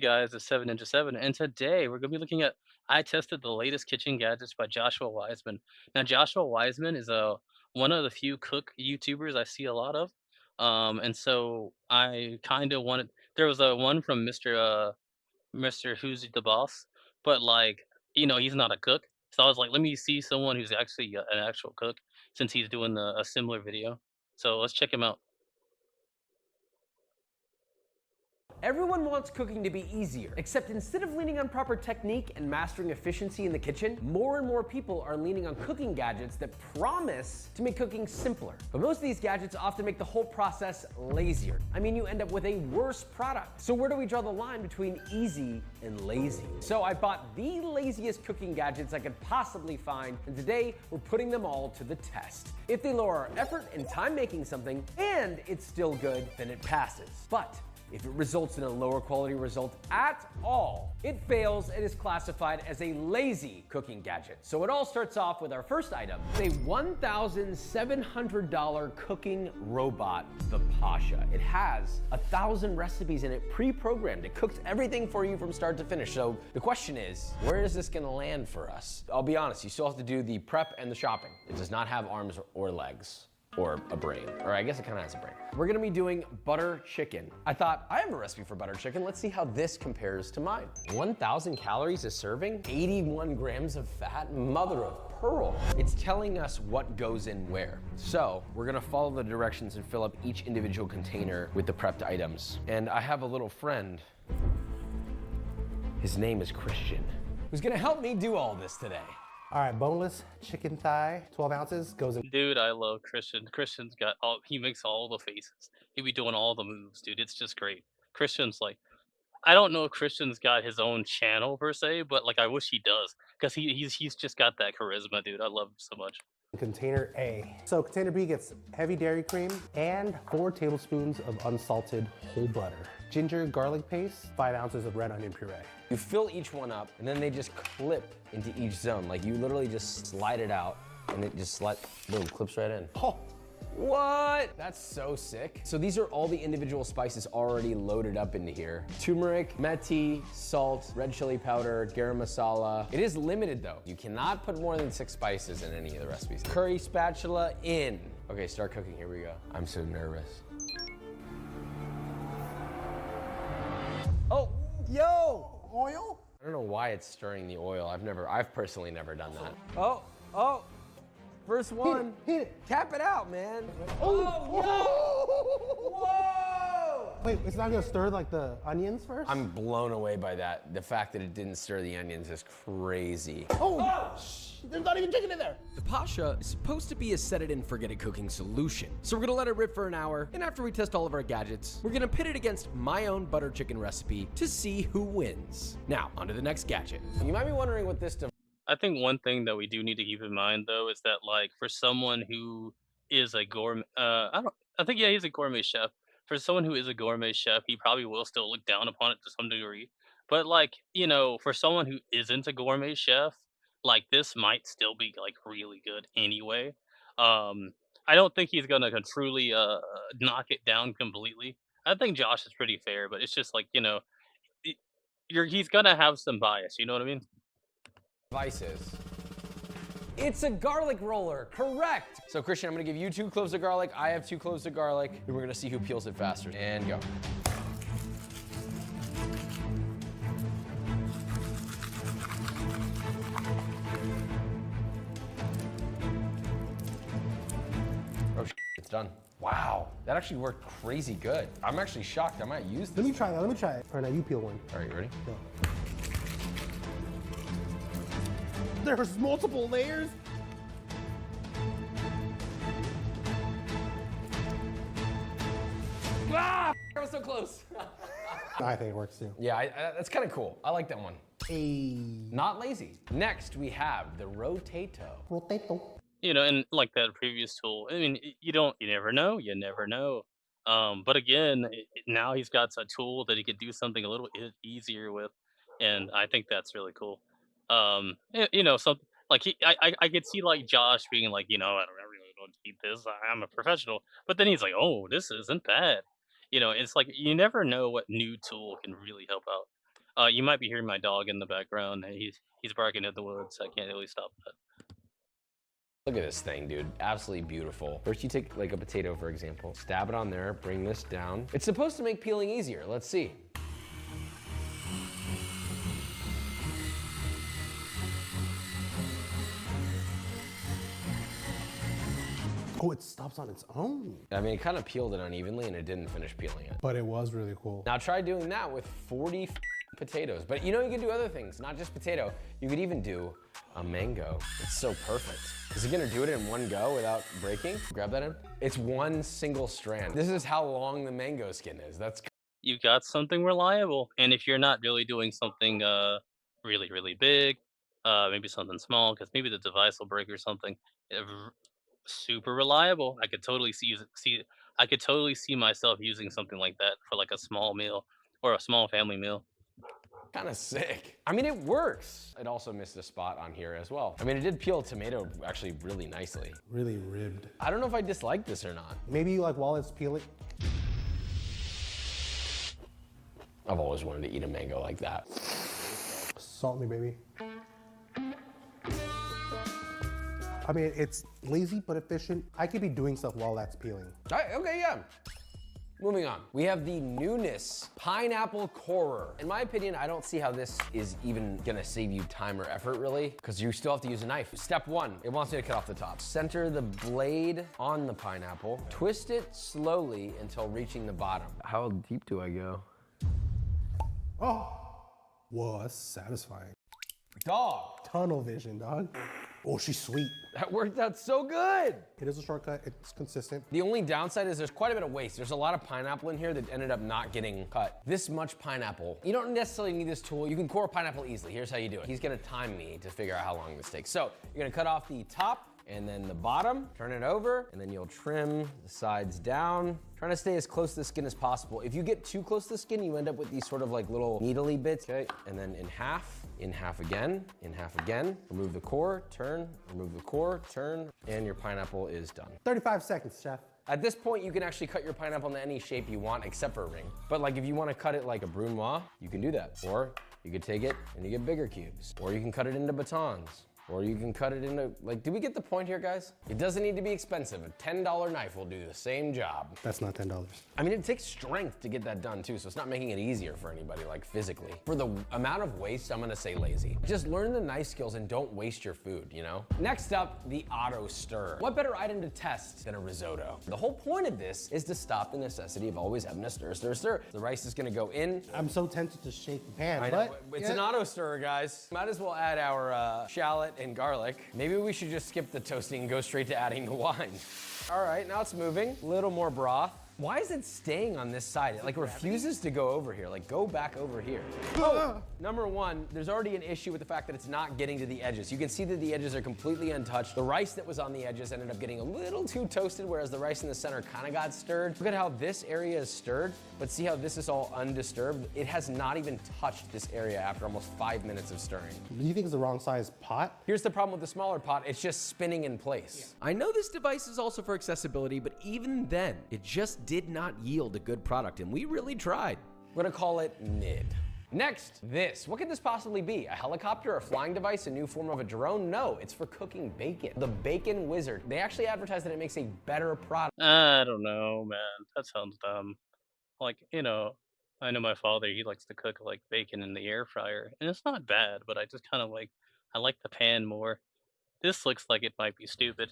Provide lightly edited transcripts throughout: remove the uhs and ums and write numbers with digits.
guys? It's 7 Ninja 7, and today we're gonna be looking at I tested the latest kitchen gadgets by Joshua Weissman. Now, Joshua Weissman is one of the few cook YouTubers I see a lot of, and so I kind of wanted. There was a one from Mr. Who's the Boss, but he's not a cook, so I was like, let me see someone who's actually an actual cook since he's doing a similar video. So let's check him out. Everyone wants cooking to be easier, except instead of leaning on proper technique and mastering efficiency in the kitchen, more and more people are leaning on cooking gadgets that promise to make cooking simpler. But most of these gadgets often make the whole process lazier. I mean, you end up with a worse product. So where do we draw the line between easy and lazy? So I bought the laziest cooking gadgets I could possibly find, and today we're putting them all to the test. If they lower our effort and time making something, and it's still good, then it passes. But if it results in a lower quality result at all, it fails and is classified as a lazy cooking gadget. So it all starts off with our first item, a $1,700 cooking robot, the Pasha. It has 1,000 recipes in it pre-programmed. It cooks everything for you from start to finish. So the question is, where is this gonna land for us? I'll be honest, you still have to do the prep and the shopping. It does not have arms or legs. Or a brain, or I guess it kind of has a brain. We're gonna be doing butter chicken. I thought, I have a recipe for butter chicken. Let's see how this compares to mine. 1,000 calories a serving, 81 grams of fat, mother of pearl. It's telling us what goes in where. So we're gonna follow the directions and fill up each individual container with the prepped items. And I have a little friend. His name is Christian, who's gonna help me do all this today. All right, boneless chicken thigh, 12 ounces, goes in. Dude, I love Christian. Christian's got he makes all the faces. He be doing all the moves, dude. It's just great. Christian's like, I don't know if Christian's got his own channel per se, but like I wish he does because he's just got that charisma, dude. I love him so much. Container A. So container B gets heavy dairy cream and 4 tablespoons of unsalted whole butter. Ginger garlic paste, 5 ounces of red onion puree. You fill each one up and then they just clip into each zone. Like you literally just slide it out and it just boom, clips right in. Oh, what? That's so sick. So these are all the individual spices already loaded up into here. Turmeric, methi, salt, red chili powder, garam masala. It is limited though. You cannot put more than 6 spices in any of the recipes. Curry spatula in. Okay, start cooking, here we go. I'm so nervous. Oh, yo! Oil? I don't know why it's stirring the oil. I've personally never done that. Oh, first one. Hit it. Tap it out, man. Oh, Yo! Whoa! Wait, it's not gonna stir like the onions first? I'm blown away by that. The fact that it didn't stir the onions is crazy. There's not even chicken in there. The Pasha is supposed to be a set it and forget it cooking solution. So we're gonna let it rip for an hour, and after we test all of our gadgets, we're gonna pit it against my own butter chicken recipe to see who wins. Now, on to the next gadget. You might be wondering what this device. I think one thing that we do need to keep in mind though is that like for someone who is a gourmet, I think yeah, he's a gourmet chef. For someone who is a gourmet chef, he probably will still look down upon it to some degree. But for someone who isn't a gourmet chef, like this might still be like really good anyway. Um, I don't think he's gonna truly knock it down completely. I think Josh is pretty fair, but it's just like y- he's gonna have some bias. You know what I mean? Devices. It's a garlic roller, correct. So Christian, I'm gonna give you 2 cloves of garlic. I have 2 cloves of garlic, and we're gonna see who peels it faster. And go. Oh, it's done. Wow, that actually worked crazy good. I'm actually shocked. I might use this. Let me try that, let me try it. All right, now you peel one. All right, you ready? Go. There's multiple layers. Ah, I was so close. I think it works too. Yeah, that's kind of cool. I like that one. A Not lazy. Next, we have the Rotato. potato. And like that previous tool, I mean, you never know, you never know. But again, now he's got a tool that he could do something a little easier with, and I think that's really cool. Something like I could see like Josh being like, I really don't need this. I'm a professional, but then he's like, oh, this isn't bad. It's like you never know what new tool can really help out. You might be hearing my dog in the background. He's barking at the woods. I can't really stop that. Look at this thing, dude. Absolutely beautiful. First you take like a potato, for example, stab it on there, bring this down. It's supposed to make peeling easier. Let's see. Oh, it stops on its own. I mean, it kind of peeled it unevenly and it didn't finish peeling it. But it was really cool. Now try doing that with 40 potatoes. But you know, you can do other things, not just potato. You could even do a mango. It's so perfect. Is it gonna do it in one go without breaking? Grab that in. It's one single strand. This is how long the mango skin is. That's You got something reliable, and if you're not really doing something really big, maybe something small, because maybe the device will break or something. Super reliable. I could totally see myself using something like that for like a small meal or a small family meal. kind of sick. I mean, it works. It also missed a spot on here as well. I mean, it did peel a tomato actually really nicely. Really ribbed. I don't know if I dislike this or not. Maybe like while it's peeling. I've always wanted to eat a mango like that. Salt me, baby. I mean, it's lazy but efficient. I could be doing stuff while that's peeling. Okay, yeah. Moving on. We have the newness pineapple corer. In my opinion, I don't see how this is even gonna save you time or effort really, because you still have to use a knife. Step one, it wants you to cut off the top. Center the blade on the pineapple. Twist it slowly until reaching the bottom. How deep do I go? Oh, whoa, that's satisfying. Dog. Tunnel vision, dog. Oh, she's sweet. That worked out so good. It is a shortcut, it's consistent. The only downside is there's quite a bit of waste. There's a lot of pineapple in here that ended up not getting cut. This much pineapple. You don't necessarily need this tool. You can core pineapple easily. Here's how you do it. He's gonna time me to figure out how long this takes. So you're gonna cut off the top and then the bottom, turn it over, and then you'll trim the sides down. Trying to stay as close to the skin as possible. If you get too close to the skin, you end up with these sort of like little needly bits, okay? And then in half again, in half again. Remove the core, turn, remove the core, turn, and your pineapple is done. 35 seconds, chef. At this point, you can actually cut your pineapple into any shape you want except for a ring. But like if you want to cut it like a brunoise, you can do that. Or you could take it and you get bigger cubes. Or you can cut it into batons. Or you can cut it into, like, do we get the point here, guys? It doesn't need to be expensive. A $10 knife will do the same job. That's not $10. I mean, it takes strength to get that done too, so it's not making it easier for anybody, like physically. For the amount of waste, I'm gonna say lazy. Just learn the knife skills and don't waste your food, you know? Next up, the auto stir. What better item to test than a risotto? The whole point of this is to stop the necessity of always having to stir, stir, stir. The rice is gonna go in. I'm so tempted to shake the pan, I know, but it's an auto stirrer, guys. Might as well add our shallot and garlic. Maybe we should just skip the toasting and go straight to adding the wine. All right, now it's moving. A little more broth. Why is it staying on this side? It like refuses to go over here. Like go back over here. Oh, number one, there's already an issue with the fact that it's not getting to the edges. You can see that the edges are completely untouched. The rice that was on the edges ended up getting a little too toasted, whereas the rice in the center kind of got stirred. Look at how this area is stirred, but see how this is all undisturbed? It has not even touched this area after almost 5 minutes of stirring. do you think it's the wrong size pot? Here's the problem with the smaller pot, it's just spinning in place. I know this device is also for accessibility, but even then, it just did not yield a good product, and we really tried. We're gonna call it mid. Next, this. What could this possibly be? A helicopter, a flying device, a new form of a drone? No, it's for cooking bacon. The Bacon Wizard. They actually advertise that it makes a better product. I don't know, man. That sounds dumb. Like, I know my father, he likes to cook like bacon in the air fryer, and it's not bad, but I just kind of I like the pan more. This looks like it might be stupid.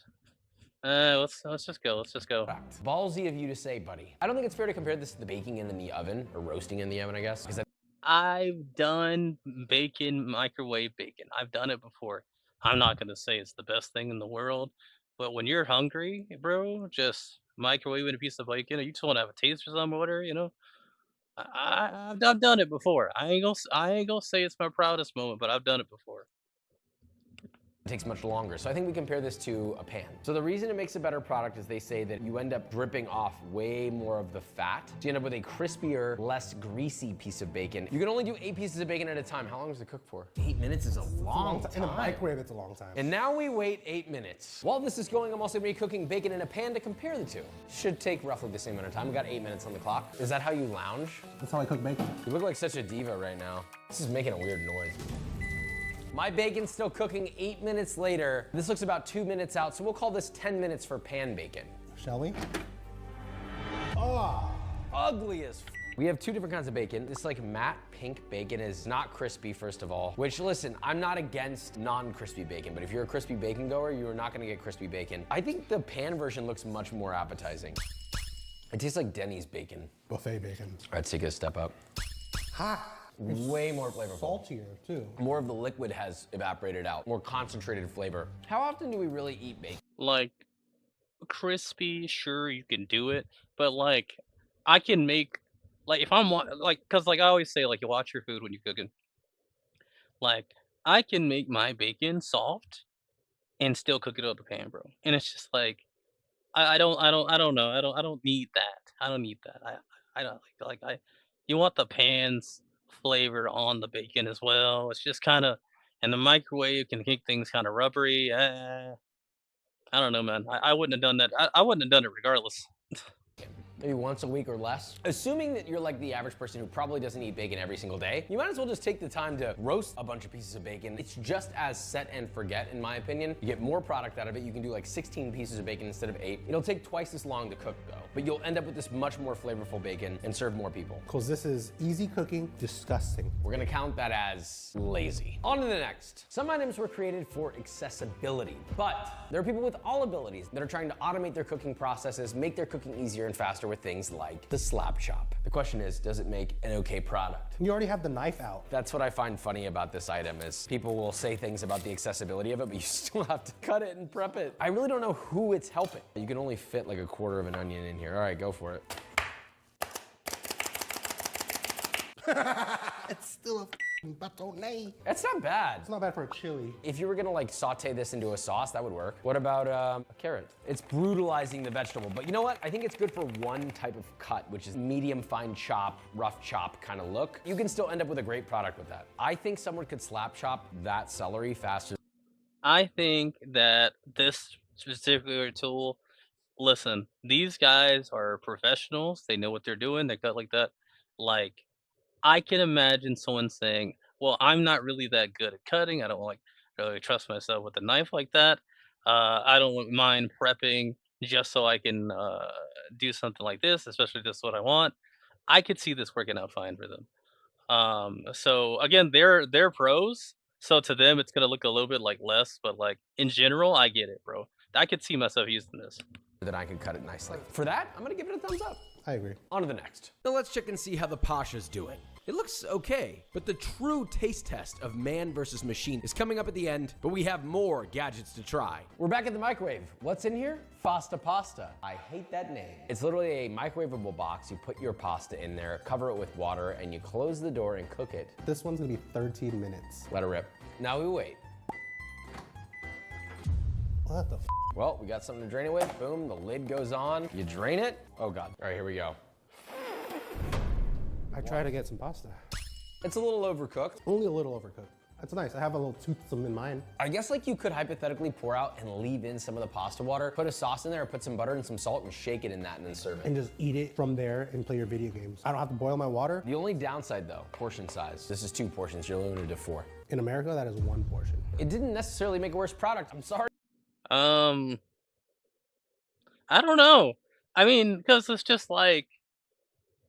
Let's just go. Let's just go. Ballsy of you to say, buddy. I don't think it's fair to compare this to the baking in the oven, or roasting in the oven, I guess, because I've done bacon, microwave bacon. I've done it before. I'm not gonna say it's the best thing in the world, but when you're hungry, bro, just microwaving a piece of bacon, or you just want to have a taste for some or whatever, I've done it before. I ain't gonna say it's my proudest moment, but I've done it before. takes much longer. So I think we compare this to a pan. So the reason it makes a better product is they say that you end up dripping off way more of the fat. So you end up with a crispier, less greasy piece of bacon. You can only do 8 pieces of bacon at a time. How long does it cook for? 8 minutes is a long time. In a microwave, it's a long time. And now we wait 8 minutes. While this is going, I'm also gonna be cooking bacon in a pan to compare the two. Should take roughly the same amount of time. We got 8 minutes on the clock. Is that how you lounge? That's how I cook bacon. You look like such a diva right now. This is making a weird noise. My bacon's still cooking 8 minutes later. This looks about 2 minutes out, so we'll call this 10 minutes for pan bacon. Shall we? Oh. Ugly as We have 2 different kinds of bacon. This like matte pink bacon is not crispy, first of all, which listen, I'm not against non-crispy bacon, but if you're a crispy bacon goer, you are not gonna get crispy bacon. I think the pan version looks much more appetizing. It tastes like Denny's bacon. Buffet bacon. All right, take a step up. Ha! Way more flavorful. Saltier, too. More of the liquid has evaporated out. More concentrated flavor. How often do we really eat bacon? Like, crispy, sure, you can do it, but, like, I can make like, if I'm like, cause like, I always say, like, you watch your food when you're cooking. Like, I can make my bacon soft and still cook it up a pan, bro, and it's just like, I don't know, I don't need that. I don't need that. I don't you want the pan's flavor on the bacon as well. It's just kinda and the microwave can make things kinda rubbery, I don't know, man. I wouldn't have done that. I wouldn't have done it regardless. Maybe once a week or less. Assuming that you're like the average person who probably doesn't eat bacon every single day, you might as well just take the time to roast a bunch of pieces of bacon. It's just as set and forget, in my opinion. You get more product out of it. You can do like 16 pieces of bacon instead of 8. It'll take twice as long to cook though, but you'll end up with this much more flavorful bacon and serve more people. Because this is easy cooking, disgusting. We're gonna count that as lazy. On to the next. Some items were created for accessibility, but there are people with all abilities that are trying to automate their cooking processes, make their cooking easier and faster with things like the slap chop. The question is, does it make an okay product? You already have the knife out. That's what I find funny about this item is people will say things about the accessibility of it, but you still have to cut it and prep it. I really don't know who it's helping. You can only fit like a quarter of an onion in here. All right, go for it. It's still a bâtonnet. That's not bad. It's not bad for a chili. If you were gonna like saute this into a sauce, that would work. What about a carrot? It's brutalizing the vegetable, but you know what? I think it's good for one type of cut, which is medium fine chop, rough chop kind of look. You can still end up with a great product with that. I think someone could slap chop that celery faster. I think that this particular tool, listen, these guys are professionals. They know what they're doing. They cut like that. Like, I can imagine someone saying, "Well, I'm not really that good at cutting. I don't like really trust myself with a knife like that. I don't mind prepping just so I can do something like this, especially if this is what I want." I could see this working out fine for them. So again, they're pros. So to them, it's gonna look a little bit like less, but like in general, I get it, bro. I could see myself using this. Then I could cut it nicely. For that, I'm gonna give it a thumbs up. I agree. On to the next. Now let's check and see how the Pasha's doing. It looks okay, but the true taste test of man versus machine is coming up at the end, but we have more gadgets to try. We're back at the microwave. What's in here? Pasta. I hate that name. It's literally a microwavable box. You put your pasta in there, cover it with water, and you close the door and cook it. This one's gonna be 13 minutes. Let it rip. Now we wait. What the f? Well, we got something to drain it with. Boom, the lid goes on. You drain it. Oh God. All right, here we go. I try to get some pasta. It's a little overcooked. Only a little overcooked. That's nice. I have a little toothsome in mine. I guess like you could hypothetically pour out and leave in some of the pasta water, put a sauce in there, put some butter and some salt and shake it in that and then serve it. And just eat it from there and play your video games. I don't have to boil my water. The only downside though, portion size. This is 2 portions, you're limited to 4. In America, that is 1 portion. It didn't necessarily make a worse product, I'm sorry. I don't know. I mean, because it's just like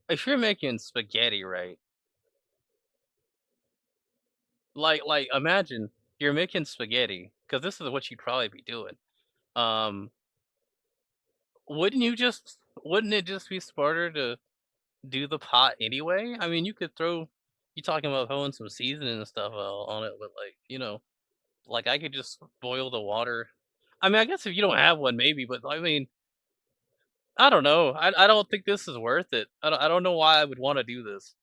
if you're making spaghetti, right? Like imagine you're making spaghetti because this is what you'd probably be doing. Um, wouldn't it just be smarter to do the pot anyway? I mean, you could throw you talking about throwing some seasoning and stuff on it, but like like I could just boil the water. I mean, I guess if you don't have one, maybe, but I mean, I don't know. I don't think this is worth it. I don't know why I would want to do this.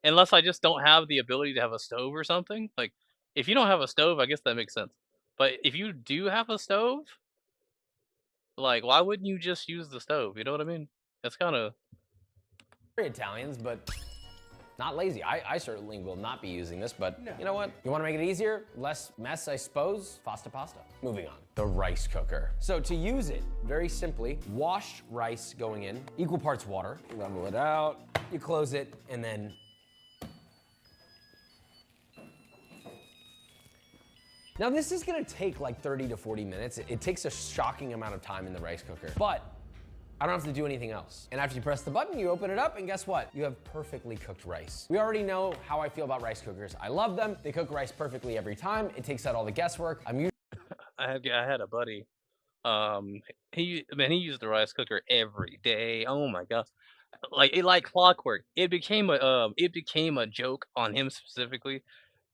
Unless I just don't have the ability to have a stove or something. Like, if you don't have a stove, I guess that makes sense. But if you do have a stove, like, why wouldn't you just use the stove? You know what I mean? That's kind of Italians, but not lazy. I certainly will not be using this, but you know what? You want to make it easier, less mess, I suppose? Pasta. Moving on. The rice cooker. So to use it, very simply, wash rice going in, equal parts water, level it out, you close it, and then now this is gonna take like 30 to 40 minutes. It takes a shocking amount of time in the rice cooker, but I don't have to do anything else. And after you press the button, you open it up, and guess what? You have perfectly cooked rice. We already know how I feel about rice cookers. I love them. They cook rice perfectly every time. It takes out all the guesswork. I had a buddy. He used the rice cooker every day. Oh my gosh, like clockwork. It became a joke on him specifically,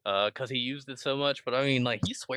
because he used it so much. But I mean, like he swears